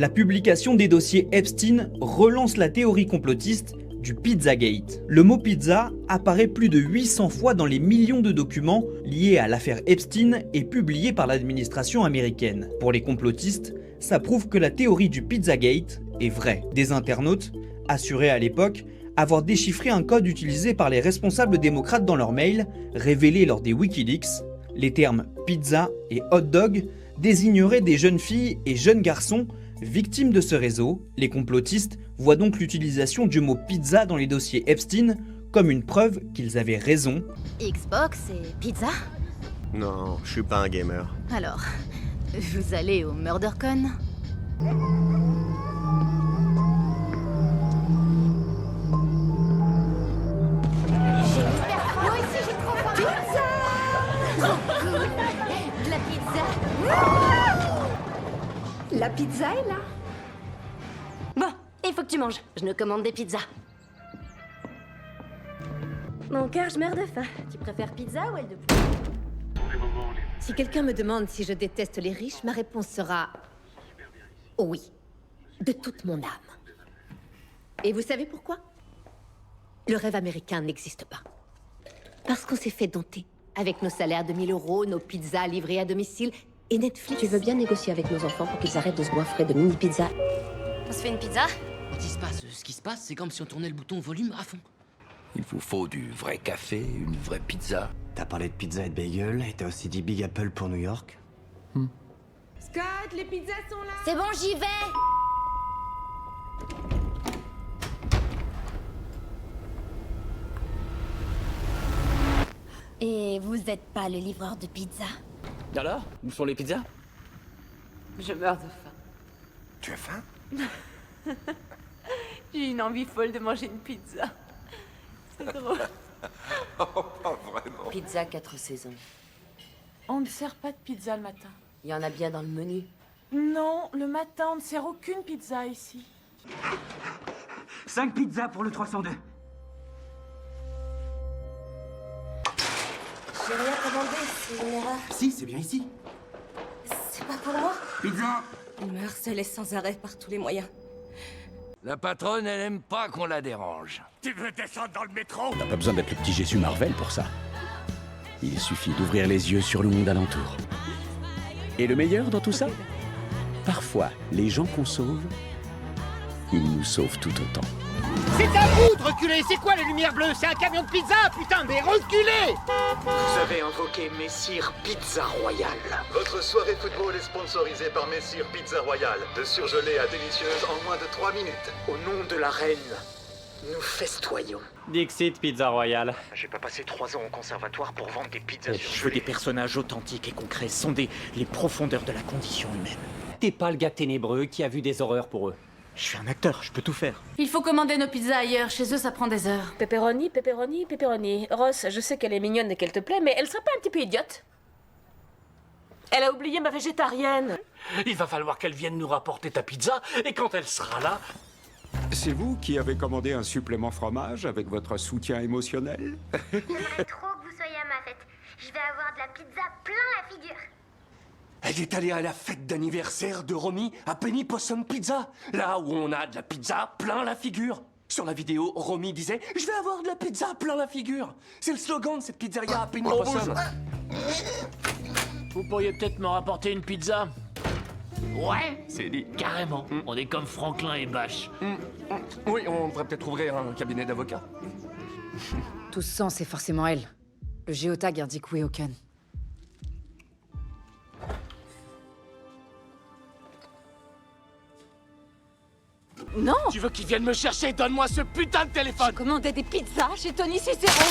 La publication des dossiers Epstein relance la théorie complotiste du Pizzagate. Le mot pizza apparaît plus de 800 fois dans les millions de documents liés à l'affaire Epstein et publiés par l'administration américaine. Pour les complotistes, ça prouve que la théorie du Pizzagate est vraie. Des internautes assuraient à l'époque avoir déchiffré un code utilisé par les responsables démocrates dans leurs mails, révélés lors des Wikileaks. Les termes pizza et hot dog désigneraient des jeunes filles et jeunes garçons victimes de ce réseau. Les complotistes voient donc l'utilisation du mot pizza dans les dossiers Epstein comme une preuve qu'ils avaient raison. Xbox et pizza? Non, je suis pas un gamer. Alors, vous allez au MurderCon? Moi aussi j'ai trop faim! Pizza! De la pizza? La pizza est là. Bon, il faut que tu manges. Je nous commande des pizzas. Mon cœur, je meurs de faim. Tu préfères pizza ou aile de poulet? Si quelqu'un me demande si je déteste les riches, ma réponse sera oui, de toute mon âme. Et vous savez pourquoi? Le rêve américain n'existe pas. Parce qu'on s'est fait dompter. Avec nos salaires de 1000 €, nos pizzas livrées à domicile et Netflix. Tu veux bien négocier avec nos enfants pour qu'ils arrêtent de se goinfrer de mini-pizza? On se fait une pizza? Ce qui se passe, c'est comme si on tournait le bouton volume à fond. Il vous faut du vrai café, une vraie pizza. T'as parlé de pizza et de bagel, et t'as aussi dit Big Apple pour New York. Scott, les pizzas sont là. C'est bon, j'y vais! Et vous êtes pas le livreur de pizza? Alors, où sont les pizzas? Je meurs de faim. Tu as faim? J'ai une envie folle de manger une pizza. C'est drôle. Oh, pas vraiment. Pizza 4 saisons. On ne sert pas de pizza le matin. Il y en a bien dans le menu. Non, le matin, on ne sert aucune pizza ici. 5 pizzas pour le 302. J'ai rien commandé, c'est une erreur. Si, c'est bien ici. C'est pas pour moi? Pizza. Il me harcelait sans arrêt par tous les moyens. La patronne, elle aime pas qu'on la dérange. Tu veux descendre dans le métro? T'as pas besoin d'être le petit Jésus Marvel pour ça. Il suffit d'ouvrir les yeux sur le monde alentour. Et le meilleur dans tout ça? Parfois, les gens qu'on sauve, ils nous sauvent tout autant. C'est à vous de reculer. C'est quoi la lumière bleue? C'est un camion de pizza, putain, mais reculez! Vous avez invoqué Messire Pizza Royale. Votre soirée football est sponsorisée par Messire Pizza Royale. De surgelée à délicieuse en moins de 3 minutes. Au nom de la reine, nous festoyons. Dixit Pizza Royale. J'ai pas passé 3 ans au conservatoire pour vendre des pizzas Je veux des personnages authentiques et concrets, sonder les profondeurs de la condition humaine. T'es pas le gars ténébreux qui a vu des horreurs pour eux. Je suis un acteur, je peux tout faire. Il faut commander nos pizzas ailleurs. Chez eux, ça prend des heures. Pepperoni, pepperoni, pepperoni. Ross, je sais qu'elle est mignonne et qu'elle te plaît, mais elle serait pas un petit peu idiote? Elle a oublié ma végétarienne. Il va falloir qu'elle vienne nous rapporter ta pizza, et quand elle sera là... C'est vous qui avez commandé un supplément fromage avec votre soutien émotionnel? J'aimerais trop que vous soyez à ma fête. Je vais avoir de la pizza plein la figure. Elle est allée à la fête d'anniversaire de Romy à Penny Possum Pizza, là où on a de la pizza plein la figure. Sur la vidéo, Romy disait « Je vais avoir de la pizza plein la figure ». C'est le slogan de cette pizzeria à Penny Possum. Vous pourriez peut-être me rapporter une pizza? Ouais, c'est dit. Carrément. On est comme Franklin et Bash. Oui, on devrait peut-être ouvrir un cabinet d'avocats. Tout ce sang, c'est forcément elle. Le géotag indique Weoken. Non! Tu veux qu'ils viennent me chercher? Donne-moi ce putain de téléphone! Je commandais des pizzas chez Tony Cicero.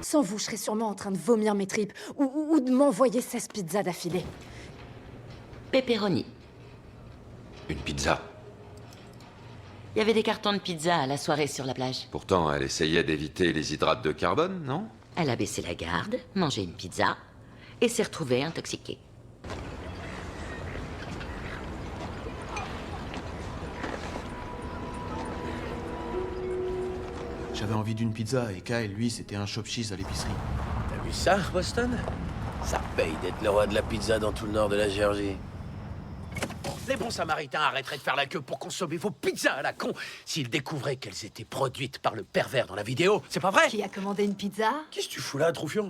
Sans vous, je serais sûrement en train de vomir mes tripes ou de m'envoyer 16 pizzas d'affilée. Pepperoni. Une pizza. Il y avait des cartons de pizza à la soirée sur la plage. Pourtant, elle essayait d'éviter les hydrates de carbone, non? Elle a baissé la garde, mangé une pizza et s'est retrouvée intoxiquée. J'avais envie d'une pizza, et Kyle, lui, c'était un chop cheese à l'épicerie. T'as vu ça, Boston? Ça paye d'être le roi de la pizza dans tout le nord de la Géorgie. Les bons samaritains arrêteraient de faire la queue pour consommer vos pizzas à la con s'ils découvraient qu'elles étaient produites par le pervers dans la vidéo. C'est pas vrai? Qui a commandé une pizza? Qu'est-ce que tu fous là, Troufion?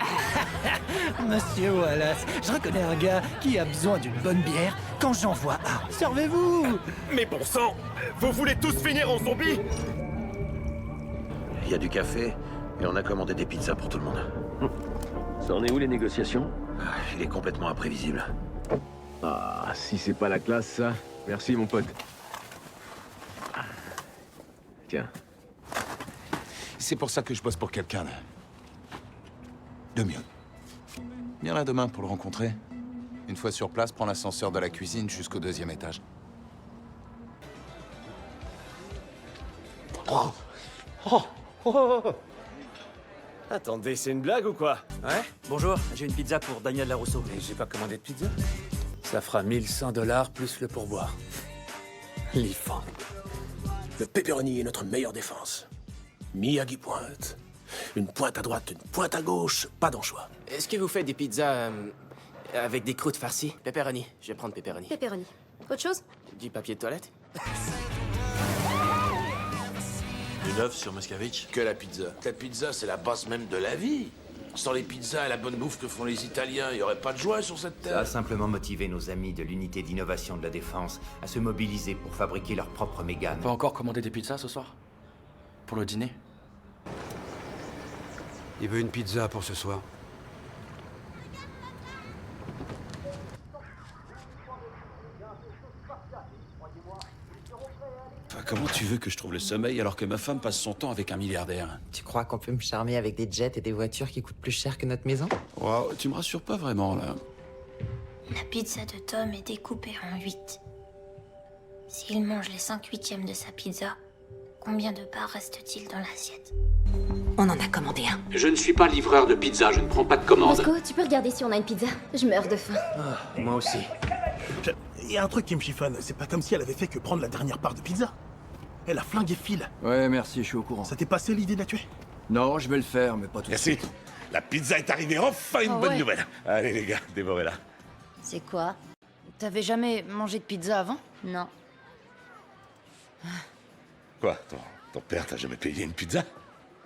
Monsieur Wallace, je reconnais un gars qui a besoin d'une bonne bière quand j'en vois un. Servez-vous! Mais bon sang, vous voulez tous finir en zombie? Il y a du café et on a commandé des pizzas pour tout le monde. Ça en est où les négociations? Il est complètement imprévisible. Ah, si c'est pas la classe, ça. Merci, mon pote. Tiens. C'est pour ça que je bosse pour quelqu'un, là. De mieux. Viens là demain pour le rencontrer. Une fois sur place, prends l'ascenseur de la cuisine jusqu'au 2e étage. Attendez, c'est une blague ou quoi? Ouais, bonjour, j'ai une pizza pour Daniel Larousseau. Mais j'ai pas commandé de pizza. Ça fera 1100$ plus le pourboire. L'IFAN. Le pepperoni est notre meilleure défense. Miyagi pointe. Une pointe à droite, une pointe à gauche, pas d'anchois. Est-ce que vous faites des pizzas avec des croûtes farcies? Pepperoni, je vais prendre pepperoni. Pepperoni. Autre chose? Du papier de toilette? Une œuf sur Moscovitch? Que la pizza. La pizza, c'est la base même de la vie. Sans les pizzas et la bonne bouffe que font les Italiens, il n'y aurait pas de joie sur cette terre. Ça a simplement motivé nos amis de l'unité d'innovation de la défense à se mobiliser pour fabriquer leur propre mégane. On peut encore commander des pizzas ce soir? Pour le dîner? Il veut une pizza pour ce soir. Enfin, comment tu veux que je trouve le sommeil alors que ma femme passe son temps avec un milliardaire? Tu crois qu'on peut me charmer avec des jets et des voitures qui coûtent plus cher que notre maison? Wow, tu me rassures pas vraiment, là. La pizza de Tom est découpée en 8. S'il mange les 5/8 de sa pizza, combien de parts reste-t-il dans l'assiette? On en a commandé un. Je ne suis pas livreur de pizza, je ne prends pas de commande. Bosco, tu peux regarder si on a une pizza? Je meurs de faim. Moi aussi. Il y a un truc qui me chiffonne, c'est pas comme si elle avait fait que prendre la dernière part de pizza. Elle a flingué Phil. Ouais, merci, je suis au courant. Ça t'est passé l'idée de la tuer? Non, je vais le faire, mais pas tout de suite. Merci. La pizza est arrivée, enfin une bonne nouvelle. Allez les gars, dévorez-la. C'est quoi? T'avais jamais mangé de pizza avant? Non. Quoi, ton père t'a jamais payé une pizza?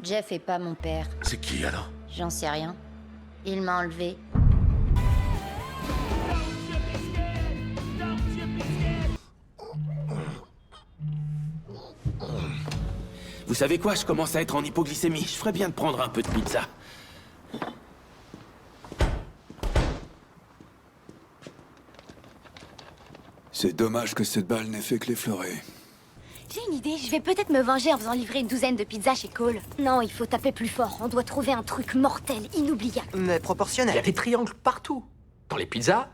Jeff est pas mon père. C'est qui alors? J'en sais rien. Il m'a enlevé. Vous savez quoi? Je commence à être en hypoglycémie. Je ferais bien de prendre un peu de pizza. C'est dommage que cette balle n'ait fait que l'effleurer. J'ai une idée, je vais peut-être me venger en faisant livrer une douzaine de pizzas chez Cole. Non, il faut taper plus fort. On doit trouver un truc mortel, inoubliable. Mais proportionnel. Il y a des triangles partout. Dans les pizzas,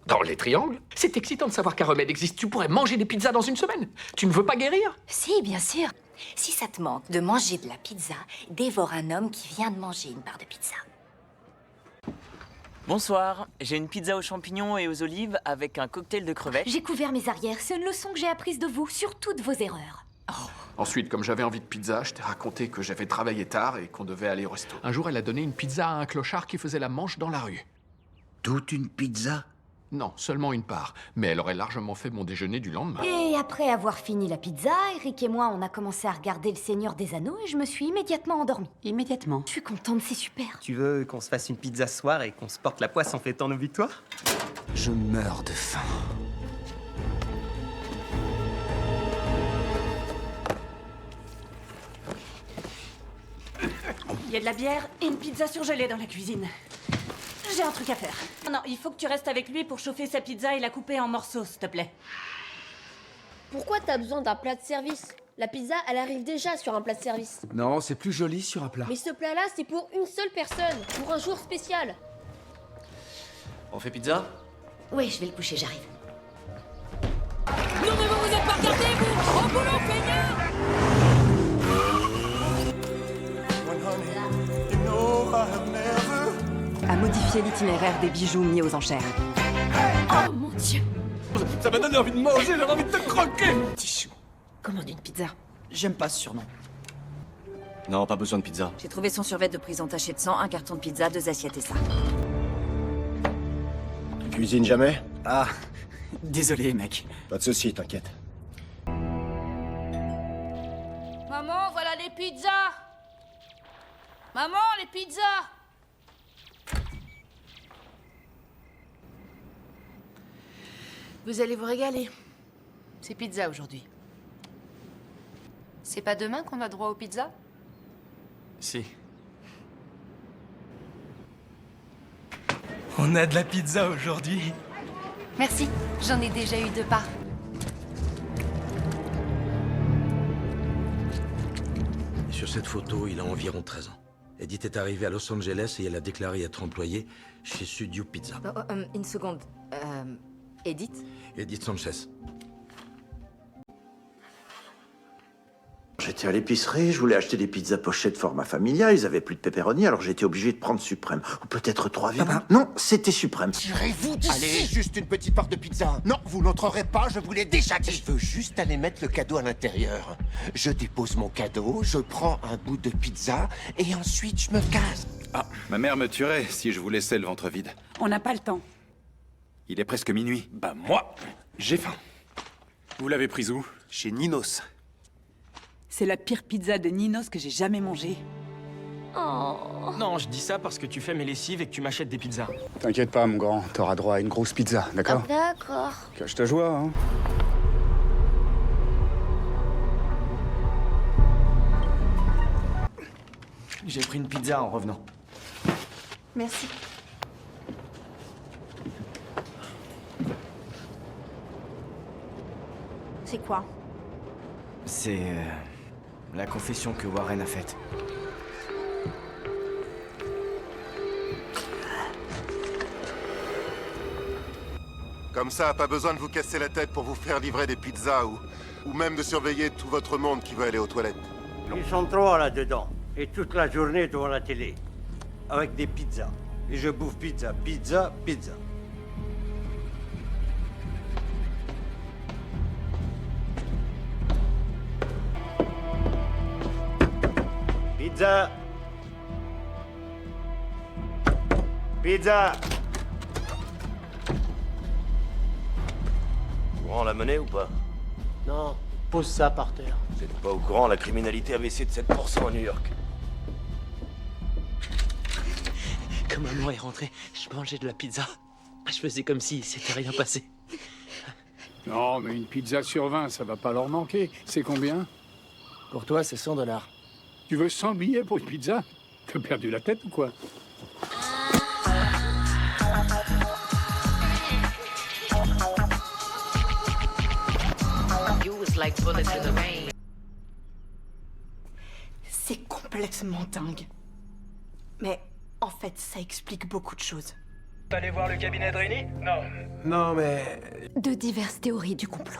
dans les triangles. C'est excitant de savoir qu'un remède existe. Tu pourrais manger des pizzas dans une semaine. Tu ne veux pas guérir? Si, bien sûr. Si ça te manque de manger de la pizza, dévore un homme qui vient de manger une barre de pizza. Bonsoir, j'ai une pizza aux champignons et aux olives avec un cocktail de crevettes. J'ai couvert mes arrières, c'est une leçon que j'ai apprise de vous, sur toutes vos erreurs. Ensuite, comme j'avais envie de pizza, je t'ai raconté que j'avais travaillé tard et qu'on devait aller au resto. Un jour, elle a donné une pizza à un clochard qui faisait la manche dans la rue. Toute une pizza? Non, seulement une part. Mais elle aurait largement fait mon déjeuner du lendemain. Et après avoir fini la pizza, Eric et moi, on a commencé à regarder Le Seigneur des Anneaux et je me suis immédiatement endormie. Immédiatement? Je suis contente, c'est super. Tu veux qu'on se fasse une pizza ce soir et qu'on se porte la poisse en fêtant nos victoires? Je meurs de faim. Il y a de la bière et une pizza surgelée dans la cuisine. J'ai un truc à faire. Non, il faut que tu restes avec lui pour chauffer sa pizza et la couper en morceaux, s'il te plaît. Pourquoi t'as besoin d'un plat de service? La pizza, elle arrive déjà sur un plat de service. Non, c'est plus joli sur un plat. Mais ce plat-là, c'est pour une seule personne, pour un jour spécial. On fait pizza? Oui, je vais le coucher, j'arrive. Non mais vous êtes pas regardés, vous! Au boulot, feignants! À modifier l'itinéraire des bijoux mis aux enchères. Oh mon Dieu! Ça m'a donné envie de manger, j'ai envie de te croquer! Tichou, commande une pizza. J'aime pas ce surnom. Non, pas besoin de pizza. J'ai trouvé son survêt de prison taché de sang, un carton de pizza, 2 assiettes et ça. Tu cuisines jamais? Ah, Désolé, mec. Pas de soucis, t'inquiète. Maman, voilà les pizzas. Maman, les pizzas. Vous allez vous régaler. C'est pizza aujourd'hui. C'est pas demain qu'on a droit aux pizzas? Si. On a de la pizza aujourd'hui. Merci, j'en ai déjà eu 2 parts. Sur cette photo, il a environ 13 ans. Edith est arrivée à Los Angeles et elle a déclaré être employée chez Studio Pizza. Une seconde. Edith? Edith Sanchez. J'étais à l'épicerie, je voulais acheter des pizzas pochettes format familial, ils avaient plus de pepperoni, alors j'étais obligé de prendre suprême. Ou peut-être 3 viandes. Non, c'était suprême. Tirez-vous d'ici! Allez, juste une petite part de pizza. Non, vous n'entrerez pas, je vous l'ai déjà dit. Je veux juste aller mettre le cadeau à l'intérieur. Je dépose mon cadeau, je prends un bout de pizza, et ensuite je me casse. Ah, ma mère me tuerait si je vous laissais le ventre vide. On n'a pas le temps. Il est presque minuit. Bah moi, j'ai faim. Vous l'avez prise où? Chez Ninos. C'est la pire pizza de Ninos que j'ai jamais mangée. Oh. Non, je dis ça parce que tu fais mes lessives et que tu m'achètes des pizzas. T'inquiète pas, mon grand, t'auras droit à une grosse pizza, d'accord? D'accord. Cache ta joie, hein. J'ai pris une pizza en revenant. Merci. C'est quoi? C'est la confession que Warren a faite. Comme ça, pas besoin de vous casser la tête pour vous faire livrer des pizzas ou même de surveiller tout votre monde qui veut aller aux toilettes. Ils sont 3 là-dedans, et toute la journée devant la télé, avec des pizzas. Et je bouffe pizza, pizza, pizza. Pizza. Pizza. Au courant la monnaie ou pas? Non, pose ça par terre. Vous n'êtes pas au courant, la criminalité a baissé de 7% à New York. Quand maman est rentrée, je mangeais de la pizza. Je faisais comme si c'était rien passé. Non, mais une pizza sur 20, ça va pas leur manquer. C'est combien? Pour toi, c'est $100. Tu veux 100 billets pour une pizza? T'as perdu la tête ou quoi? C'est complètement dingue. Mais en fait, ça explique beaucoup de choses. Allez voir le cabinet de Rény? Non. Non, mais... De diverses théories du complot.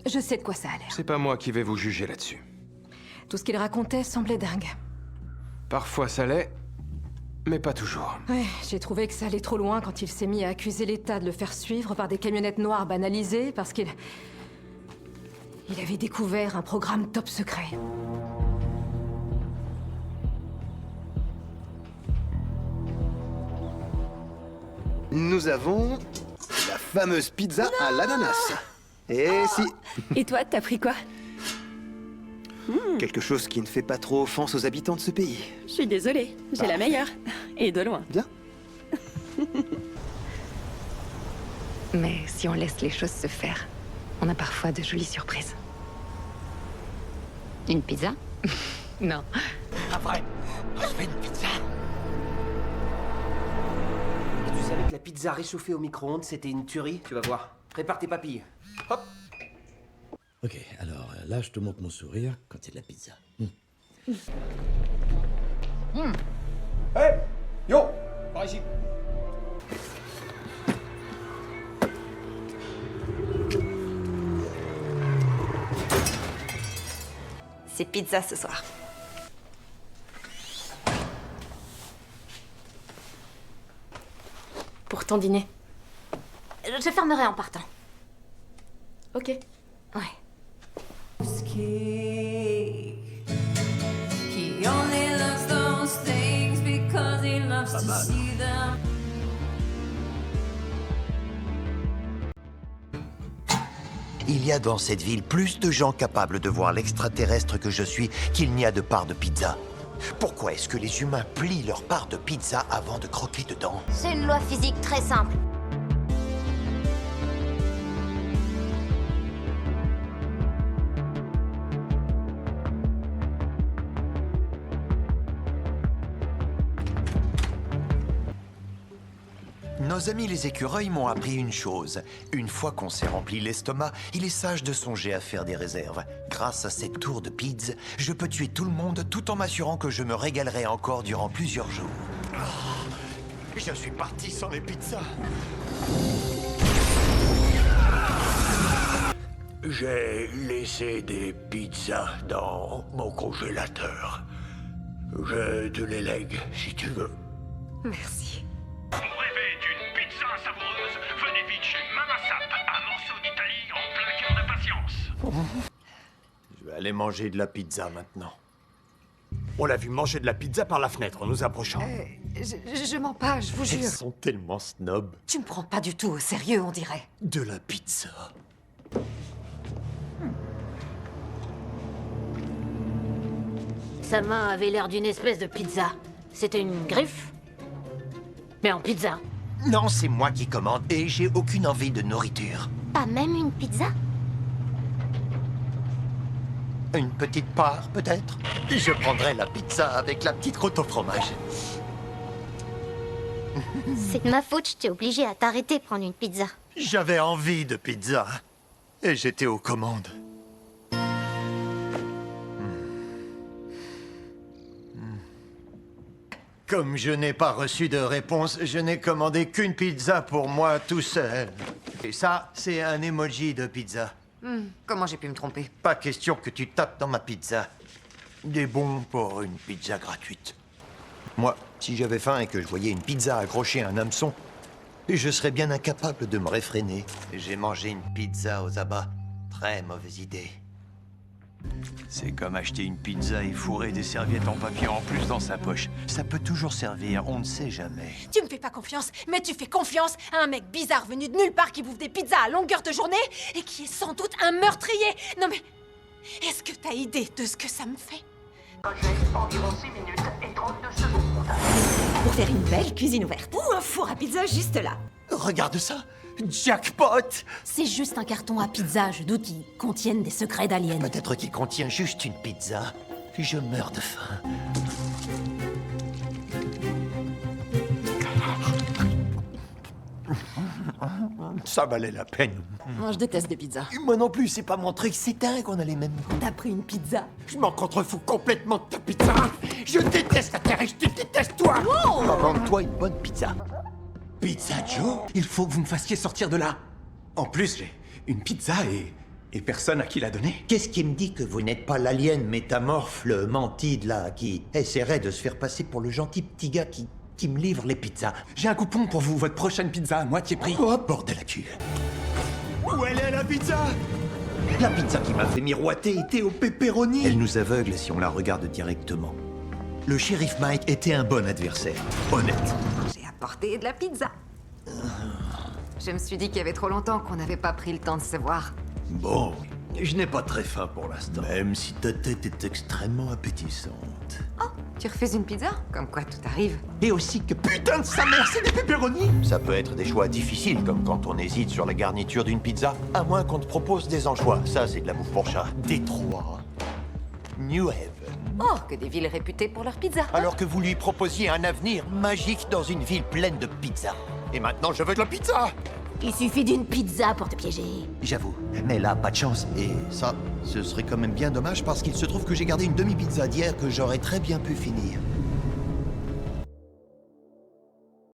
Je sais de quoi ça a l'air. C'est pas moi qui vais vous juger là-dessus. Tout ce qu'il racontait semblait dingue. Parfois ça l'est, mais pas toujours. Ouais, j'ai trouvé que ça allait trop loin quand il s'est mis à accuser l'État de le faire suivre par des camionnettes noires banalisées parce qu'il... Il avait découvert un programme top secret. Nous avons la fameuse pizza à l'ananas. Et si... Et toi, t'as pris quoi? Quelque chose qui ne fait pas trop offense aux habitants de ce pays. Je suis désolée, j'ai la meilleure. Et de loin. Bien. Mais si on laisse les choses se faire, on a parfois de jolies surprises. Une pizza? Non. Après, je fais une pizza. Et tu savais que la pizza réchauffée au micro-ondes, c'était une tuerie? Tu vas voir. Prépare tes papilles. Hop. Ok, alors là, je te montre mon sourire quand il y a de la pizza. Hey! Yo! Par ici. C'est pizza ce soir. Pour ton dîner. Je fermerai en partant. Ok. Ouais. He only loves those things because he loves to see them. Il y a dans cette ville plus de gens capables de voir l'extraterrestre que je suis qu'il n'y a de parts de pizza. Pourquoi est-ce que les humains plient leur part de pizza avant de croquer dedans? C'est une loi physique très simple. Nos amis les écureuils m'ont appris une chose. Une fois qu'on s'est rempli l'estomac, il est sage de songer à faire des réserves. Grâce à cette tour de pizza, je peux tuer tout le monde tout en m'assurant que je me régalerai encore durant plusieurs jours. Oh, je suis parti sans les pizzas. J'ai laissé des pizzas dans mon congélateur. Je te les lègue si tu veux. Merci. Vous rêvez d'une pizza savoureuse? Venez vite chez Mama Sap, un morceau d'Italie en plein cœur de patience. Je vais aller manger de la pizza maintenant. On l'a vu manger de la pizza par la fenêtre en nous approchant. Je mens pas, je vous jure. Ils sont tellement snobs. Tu me prends pas du tout au sérieux, on dirait. De la pizza. Sa main avait l'air d'une espèce de pizza. C'était une griffe, mais en pizza. Non, c'est moi qui commande et j'ai aucune envie de nourriture. Pas même une pizza? Une petite part, peut-être? Je prendrai la pizza avec la petite croûte au fromage. C'est de ma faute, je t'ai obligé à t'arrêter de prendre une pizza. J'avais envie de pizza et j'étais aux commandes. Comme je n'ai pas reçu de réponse, je n'ai commandé qu'une pizza pour moi tout seul. Et ça, c'est un emoji de pizza. Comment j'ai pu me tromper? Pas question que tu tapes dans ma pizza. Des bons pour une pizza gratuite. Moi, si j'avais faim et que je voyais une pizza accrochée à un hameçon, je serais bien incapable de me réfréner. J'ai mangé une pizza aux abats. Très mauvaise idée. C'est comme acheter une pizza et fourrer des serviettes en papier en plus dans sa poche. Ça peut toujours servir, on ne sait jamais. Tu me fais pas confiance, mais tu fais confiance à un mec bizarre venu de nulle part qui bouffe des pizzas à longueur de journée et qui est sans doute un meurtrier. Non mais, est-ce que t'as idée de ce que ça me fait? Environ 6 minutes et 32 secondes. Pour faire une belle cuisine ouverte. Ou un four à pizza juste là. Regarde ça! Jackpot! C'est juste un carton à pizza, je doute qu'il contienne des secrets d'aliens. Peut-être qu'il contient juste une pizza. Je meurs de faim. Ça valait la peine. Moi, je déteste les pizzas. Moi non plus, c'est pas mon truc, c'est dingue qu'on a les mêmes goûts. T'as pris une pizza? Je m'en contrefous complètement de ta pizza. Je déteste la terre et je te déteste toi. Wow! Commande-toi une bonne pizza. Pizza Joe? Il faut que vous me fassiez sortir de là. En plus, j'ai une pizza et personne à qui la donner. Qu'est-ce qui me dit que vous n'êtes pas l'alien métamorphe, le mantide là, qui essaierait de se faire passer pour le gentil petit gars qui me livre les pizzas? J'ai un coupon pour vous, votre prochaine pizza à moitié prix. Oh, bordel à cul. Où elle est la pizza? La pizza qui m'a fait miroiter était au pepperoni. Elle nous aveugle si on la regarde directement. Le shérif Mike était un bon adversaire, honnête. J'ai apporté de la pizza. Je me suis dit qu'il y avait trop longtemps qu'on n'avait pas pris le temps de se voir. Bon, je n'ai pas très faim pour l'instant. Même si ta tête est extrêmement appétissante. Oh, tu refuses une pizza? Comme quoi tout arrive. Et aussi que putain de sa mère, c'est des pepperonis! Ça peut être des choix difficiles, comme quand on hésite sur la garniture d'une pizza, à moins qu'on te propose des anchois. Ça, c'est de la bouffe pour chat. Détroit. New Haven. Oh, que des villes réputées pour leur pizza. Alors que vous lui proposiez un avenir magique dans une ville pleine de pizzas. Et maintenant, je veux de la pizza! Il suffit d'une pizza pour te piéger. J'avoue, mais là, pas de chance. Et ça, ce serait quand même bien dommage parce qu'il se trouve que j'ai gardé une demi-pizza d'hier que j'aurais très bien pu finir.